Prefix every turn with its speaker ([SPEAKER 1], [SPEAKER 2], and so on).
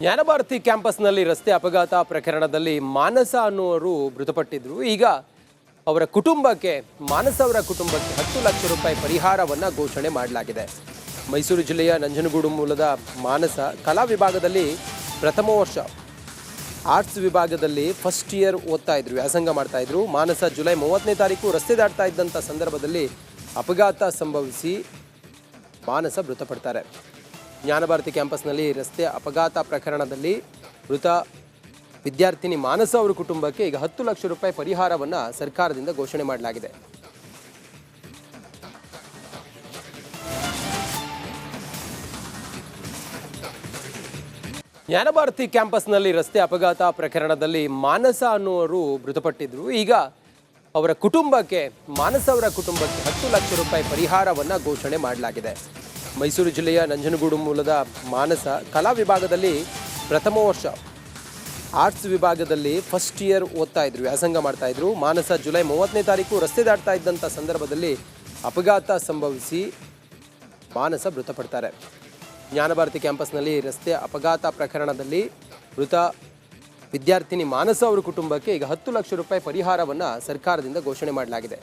[SPEAKER 1] ಜ್ಞಾನಭಾರತಿ ಕ್ಯಾಂಪಸ್ನಲ್ಲಿ ರಸ್ತೆ ಅಪಘಾತ ಪ್ರಕರಣದಲ್ಲಿ ಮಾನಸ ಅನ್ನುವರು ಮೃತಪಟ್ಟಿದ್ರು. ಈಗ ಅವರ ಕುಟುಂಬಕ್ಕೆ ಮಾನಸ ಅವರ ಕುಟುಂಬಕ್ಕೆ 10 ಲಕ್ಷ ರೂಪಾಯಿ ಪರಿಹಾರವನ್ನು ಘೋಷಣೆ ಮಾಡಲಾಗಿದೆ. ಮೈಸೂರು ಜಿಲ್ಲೆಯ ನಂಜನಗೂಡು ಮೂಲದ ಮಾನಸ ಕಲಾ ವಿಭಾಗದಲ್ಲಿ ಪ್ರಥಮ ವರ್ಷ ಆರ್ಟ್ಸ್ ವಿಭಾಗದಲ್ಲಿ ಫಸ್ಟ್ ಇಯರ್ ಓದ್ತಾ ಇದ್ರು, ವ್ಯಾಸಂಗ ಮಾಡ್ತಾ ಇದ್ರು. ಮಾನಸ ಜುಲೈ 30ನೇ ತಾರೀಕು ರಸ್ತೆ ದಾಟ್ತಾ ಇದ್ದಂಥ ಸಂದರ್ಭದಲ್ಲಿ ಅಪಘಾತ ಸಂಭವಿಸಿ ಮಾನಸ ಮೃತಪಡ್ತಾರೆ. ಜ್ಞಾನಭಾರತಿ ಕ್ಯಾಂಪಸ್ನಲ್ಲಿ ರಸ್ತೆ ಅಪಘಾತ ಪ್ರಕರಣದಲ್ಲಿ ಮೃತ ವಿದ್ಯಾರ್ಥಿನಿ ಮಾನಸ ಅವರ ಕುಟುಂಬಕ್ಕೆ ಈಗ 10 ಲಕ್ಷ ರೂಪಾಯಿ ಪರಿಹಾರವನ್ನು ಸರ್ಕಾರದಿಂದ ಘೋಷಣೆ ಮಾಡಲಾಗಿದೆ. ಜ್ಞಾನಭಾರತಿ ಕ್ಯಾಂಪಸ್ನಲ್ಲಿ ರಸ್ತೆ ಅಪಘಾತ ಪ್ರಕರಣದಲ್ಲಿ ಮಾನಸ ಅನ್ನುವರು ಮೃತಪಟ್ಟಿದ್ರು. ಈಗ ಅವರ ಕುಟುಂಬಕ್ಕೆ ಮಾನಸ ಅವರ ಕುಟುಂಬಕ್ಕೆ 10 ಲಕ್ಷ ರೂಪಾಯಿ ಪರಿಹಾರವನ್ನು ಘೋಷಣೆ ಮಾಡಲಾಗಿದೆ. ಮೈಸೂರು ಜಿಲ್ಲೆಯ ನಂಜನಗೂಡು ಮೂಲದ ಮಾನಸ ಕಲಾ ವಿಭಾಗದಲ್ಲಿ ಪ್ರಥಮ ವರ್ಷ ಆರ್ಟ್ಸ್ ವಿಭಾಗದಲ್ಲಿ ಫಸ್ಟ್ ಇಯರ್ ಓದ್ತಾ ಇದ್ರು, ವ್ಯಾಸಂಗ ಮಾಡ್ತಾ ಇದ್ರು. ಮಾನಸ ಜುಲೈ 30ನೇ ತಾರೀಕು ರಸ್ತೆ ದಾಟ್ತಾ ಇದ್ದಂಥ ಸಂದರ್ಭದಲ್ಲಿ ಅಪಘಾತ ಸಂಭವಿಸಿ ಮಾನಸ ಮೃತಪಡ್ತಾರೆ. ಜ್ಞಾನಭಾರತಿ ಕ್ಯಾಂಪಸ್ನಲ್ಲಿ ರಸ್ತೆ ಅಪಘಾತ ಪ್ರಕರಣದಲ್ಲಿ ಮೃತ ವಿದ್ಯಾರ್ಥಿನಿ ಮಾನಸ ಅವರ ಕುಟುಂಬಕ್ಕೆ ಈಗ 10 ಲಕ್ಷ ರೂಪಾಯಿ ಪರಿಹಾರವನ್ನು ಸರ್ಕಾರದಿಂದ ಘೋಷಣೆ ಮಾಡಲಾಗಿದೆ.